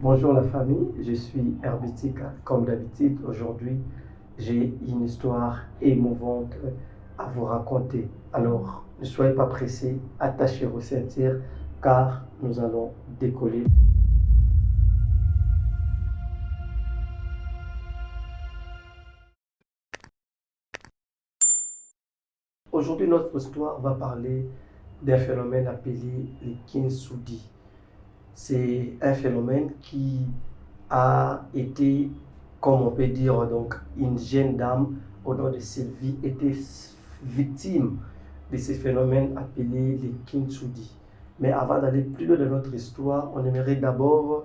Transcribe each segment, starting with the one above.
Bonjour la famille, je suis Herbitica. Comme d'habitude, aujourd'hui, j'ai une histoire émouvante à vous raconter. Alors, ne soyez pas pressés, attachez vos ceintures car nous allons décoller. Aujourd'hui, notre histoire va parler d'un phénomène appelé le kintsugi. C'est un phénomène qui a été, comme on peut dire, donc une jeune dame au nom de Sylvie était victime de ce phénomène appelé le kintsugi. Mais avant d'aller plus loin dans notre histoire, on aimerait d'abord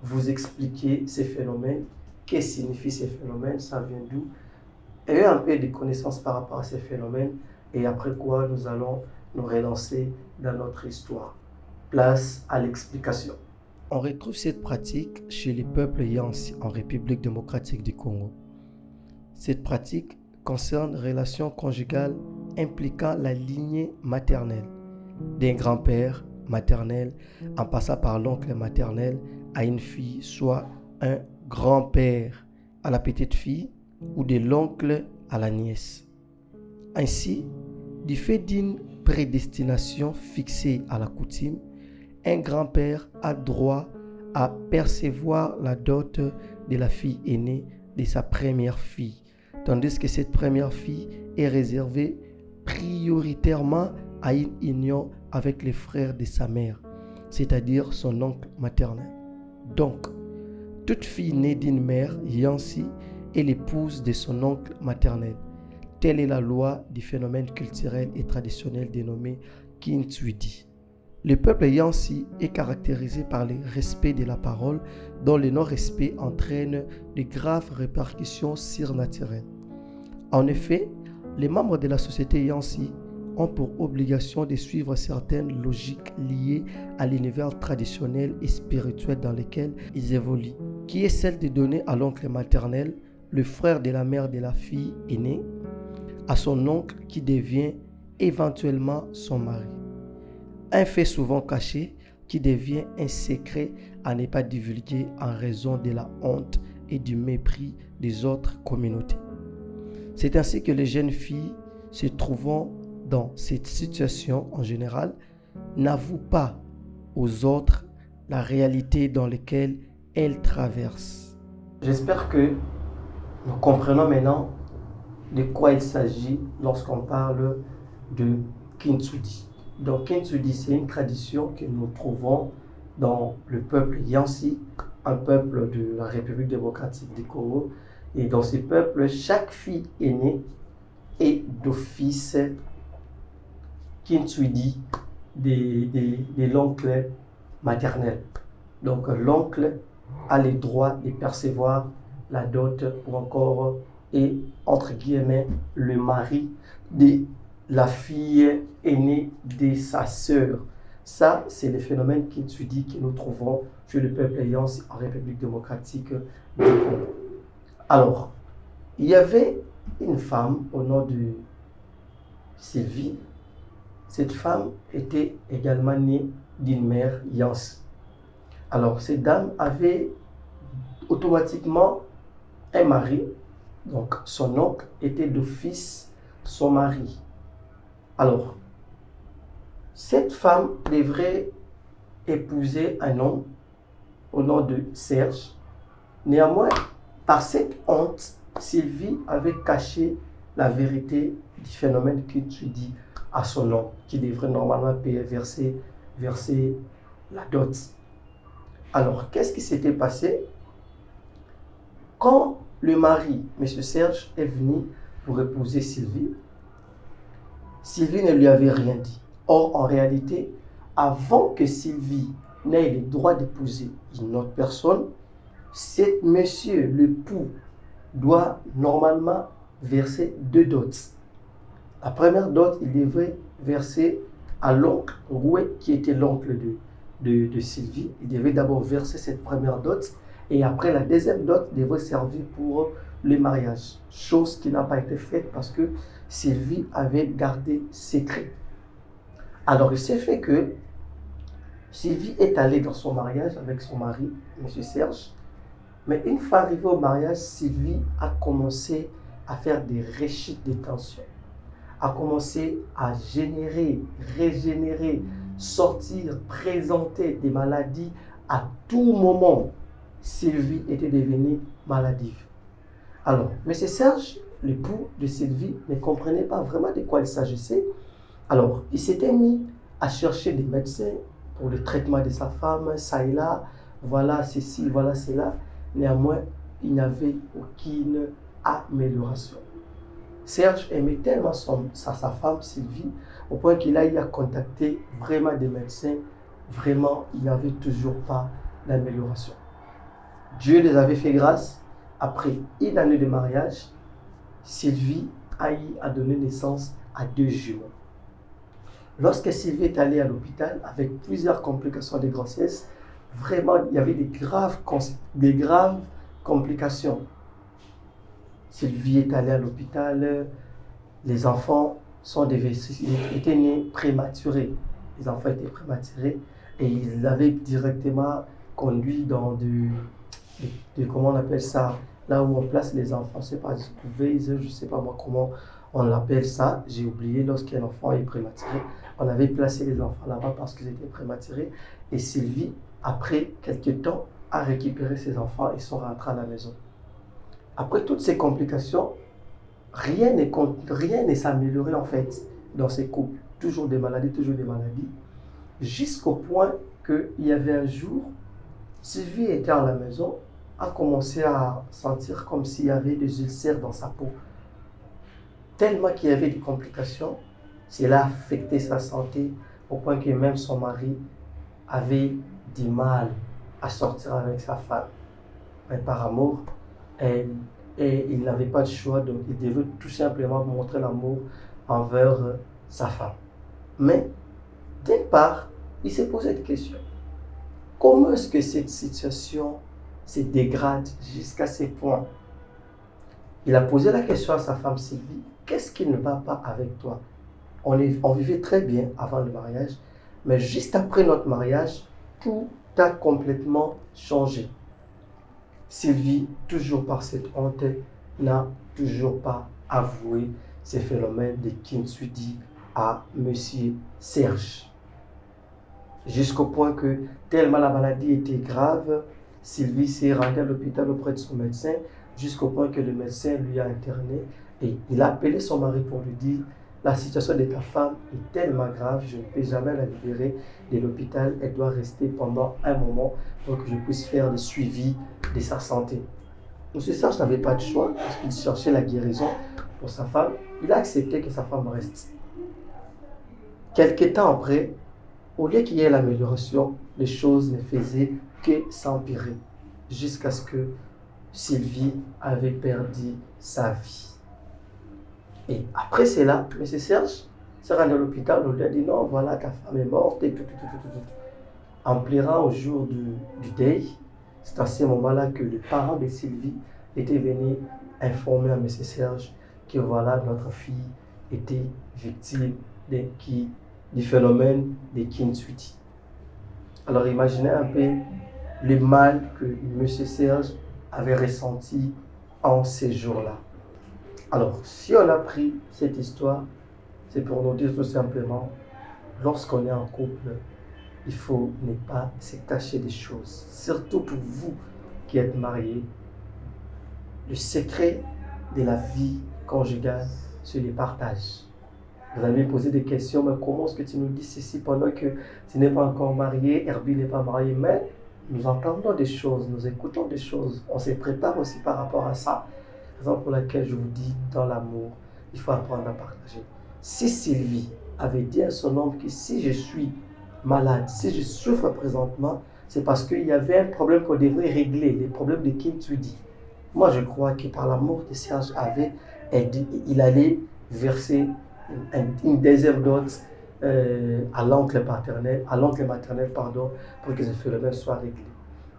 vous expliquer ces phénomènes, qu'est-ce que signifie ces phénomènes, ça vient d'où, et un peu de connaissances par rapport à ces phénomènes, et après quoi nous allons nous relancer dans notre histoire. Place à l'explication. On retrouve cette pratique chez les peuples Yansi en République démocratique du Congo. Cette pratique concerne relations conjugales impliquant la lignée maternelle, d'un grand-père maternel en passant par l'oncle maternel à une fille, soit un grand-père à la petite fille ou de l'oncle à la nièce. Ainsi, du fait d'une prédestination fixée à la coutume, un grand-père a droit à percevoir la dot de la fille aînée de sa première fille, tandis que cette première fille est réservée prioritairement à une union avec les frères de sa mère, c'est-à-dire son oncle maternel. Donc, toute fille née d'une mère Yansi est l'épouse de son oncle maternel. Telle est la loi du phénomène culturel et traditionnel dénommé kintsugi. Le peuple Yansi est caractérisé par le respect de la parole, dont le non-respect entraîne de graves répercussions surnaturelles. En effet, les membres de la société Yansi ont pour obligation de suivre certaines logiques liées à l'univers traditionnel et spirituel dans lequel ils évoluent, qui est celle de donner à l'oncle maternel, le frère de la mère de la fille aînée, à son oncle qui devient éventuellement son mari. Un fait souvent caché qui devient un secret à ne pas divulguer en raison de la honte et du mépris des autres communautés. C'est ainsi que les jeunes filles se trouvant dans cette situation en général n'avouent pas aux autres la réalité dans laquelle elles traversent. J'espère que nous comprenons maintenant de quoi il s'agit lorsqu'on parle de kintsugi. Donc kintsugi, c'est une tradition que nous trouvons dans le peuple Yansi, un peuple de la République démocratique du Congo. Et dans ce peuple, chaque fille aînée est d'office kintsugi de l'oncle maternel. Donc l'oncle a le droit de percevoir la dot ou encore et entre guillemets le mari de la fille aînée de sa sœur. Ça, c'est le phénomène kintsugi que nous trouvons chez le peuple Yansi en République démocratique du Congo. Alors, il y avait une femme au nom de Sylvie. Cette femme était également née d'une mère Yansi. Alors, cette dame avait automatiquement un mari, donc son oncle était d'office son mari. Alors, cette femme devrait épouser un homme au nom de Serge. Néanmoins, par cette honte, Sylvie avait caché la vérité du phénomène kintsugi à son oncle, qui devrait normalement verser la dot. Alors, qu'est-ce qui s'était passé? Quand le mari, M. Serge, est venu pour épouser Sylvie, Sylvie ne lui avait rien dit. Or, en réalité, avant que Sylvie n'ait le droit d'épouser une autre personne, cet monsieur, l'époux, doit normalement verser deux dots. La première dot, il devait verser à l'oncle Rouet, qui était l'oncle de Sylvie. Il devait d'abord verser cette première dot, et après la deuxième dot devait servir pour le mariage. Chose qui n'a pas été faite parce que Sylvie avait gardé secret. Alors il s'est fait que Sylvie est allée dans son mariage avec son mari, M. Serge. Mais une fois arrivée au mariage, Sylvie a commencé à faire des rechutes de tension, a commencé à générer, régénérer, sortir, présenter des maladies à tout moment. Sylvie était devenue maladive. Alors, M. Serge, l'époux de Sylvie, ne comprenait pas vraiment de quoi il s'agissait. Alors, il s'était mis à chercher des médecins pour le traitement de sa femme, ça et là, voilà ceci, voilà cela. Néanmoins, il n'y avait aucune amélioration. Serge aimait tellement sa femme Sylvie, au point qu'il a eu à contacter vraiment des médecins. Vraiment, il n'y avait toujours pas d'amélioration. Dieu les avait fait grâce. Après une année de mariage, Sylvie a eu à donner naissance à 2 jumeaux. Lorsque Sylvie est allée à l'hôpital avec plusieurs complications de grossesse, vraiment, il y avait des graves complications. Sylvie est allée à l'hôpital, les enfants étaient nés prématurés. Les enfants étaient prématurés et ils l'avaient directement conduit dans comment on appelle ça, là où on place les enfants, c'est pas couveuse, je sais pas moi comment on l'appelle ça, j'ai oublié. Lorsqu'un enfant est prématuré, on avait placé les enfants là-bas parce qu'ils étaient prématurés. Et Sylvie, après quelques temps, a récupéré ses enfants et sont rentrés à la maison. Après toutes ces complications, rien ne s'améliorait en fait dans ces couples. Toujours des maladies, jusqu'au point qu'il y avait un jour, Sylvie était à la maison, a commencé à sentir comme s'il y avait des ulcères dans sa peau. Tellement qu'il y avait des complications, cela affectait sa santé au point que même son mari avait du mal à sortir avec sa femme. Mais par amour, et il n'avait pas de choix, donc il devait tout simplement montrer l'amour envers sa femme. Mais d'une part, il s'est posé des questions. Comment est-ce que cette situation se dégrade jusqu'à ce point? Il a posé la question à sa femme Sylvie, qu'est-ce qui ne va pas avec toi? On vivait très bien avant le mariage, mais juste après notre mariage, tout a complètement changé. Sylvie, toujours par cette honte, n'a toujours pas avoué ces phénomènes de Kintsugi à M. Serge. Jusqu'au point que, tellement la maladie était grave, Sylvie s'est rendue à l'hôpital auprès de son médecin, jusqu'au point que le médecin lui a interné et il a appelé son mari pour lui dire: la situation de ta femme est tellement grave, je ne peux jamais la libérer de l'hôpital, elle doit rester pendant un moment pour que je puisse faire le suivi de sa santé. M. Serge n'avait pas de choix parce qu'il cherchait la guérison pour sa femme. Il a accepté que sa femme reste. Quelque temps après, au lieu qu'il y ait l'amélioration, les choses ne faisaient que s'empirer jusqu'à ce que Sylvie avait perdu sa vie. Et après cela, M. Serge s'est rendu à l'hôpital, on lui a dit: non, voilà, ta femme est morte, et tout. En pleurant au jour du deuil, c'est à ce moment-là que les parents de Sylvie étaient venus informer à M. Serge que voilà, notre fille était victime du phénomène de Kintsugi. Alors imaginez un peu le mal que M. Serge avait ressenti en ces jours-là. Alors, si on a pris cette histoire, c'est pour nous dire tout simplement, lorsqu'on est en couple, il faut ne pas se cacher des choses. Surtout pour vous qui êtes mariés, le secret de la vie conjugale, c'est le partage. Vous allez me poser des questions, mais comment est-ce que tu nous dis ceci pendant que tu n'es pas encore marié, Herbie n'est pas marié? Mais nous entendons des choses, nous écoutons des choses, on se prépare aussi par rapport à ça. Raison pour laquelle je vous dis, dans l'amour, il faut apprendre à partager. Si Sylvie avait dit à son homme que si je suis malade, si je souffre présentement, c'est parce qu'il y avait un problème qu'on devrait régler, les problèmes de Kintsugi. Moi, je crois que par l'amour que Serge avait, il allait verser une deuxième dose à l'oncle maternel, pour que ce phénomène soit réglé.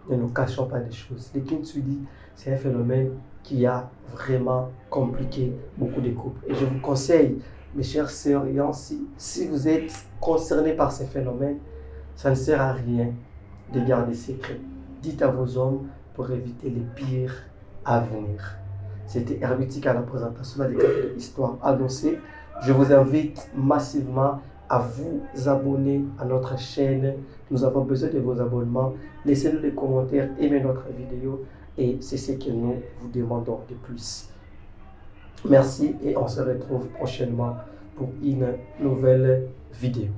Ne nous cachons pas des choses. Le Kintsugi, c'est un phénomène qui a vraiment compliqué beaucoup de couples. Et je vous conseille, mes chers sœurs et anciens, si vous êtes concernés par ces phénomènes, Ça ne sert à rien de garder secret. Dites à vos hommes pour éviter les pires à venir. C'était Herbitique à la présentation de l'histoire annoncée. Je vous invite massivement à vous abonner à notre chaîne. Nous avons besoin de vos abonnements. Laissez-nous des commentaires, aimez notre vidéo et c'est ce que nous vous demandons de plus. Merci et on se retrouve prochainement pour une nouvelle vidéo.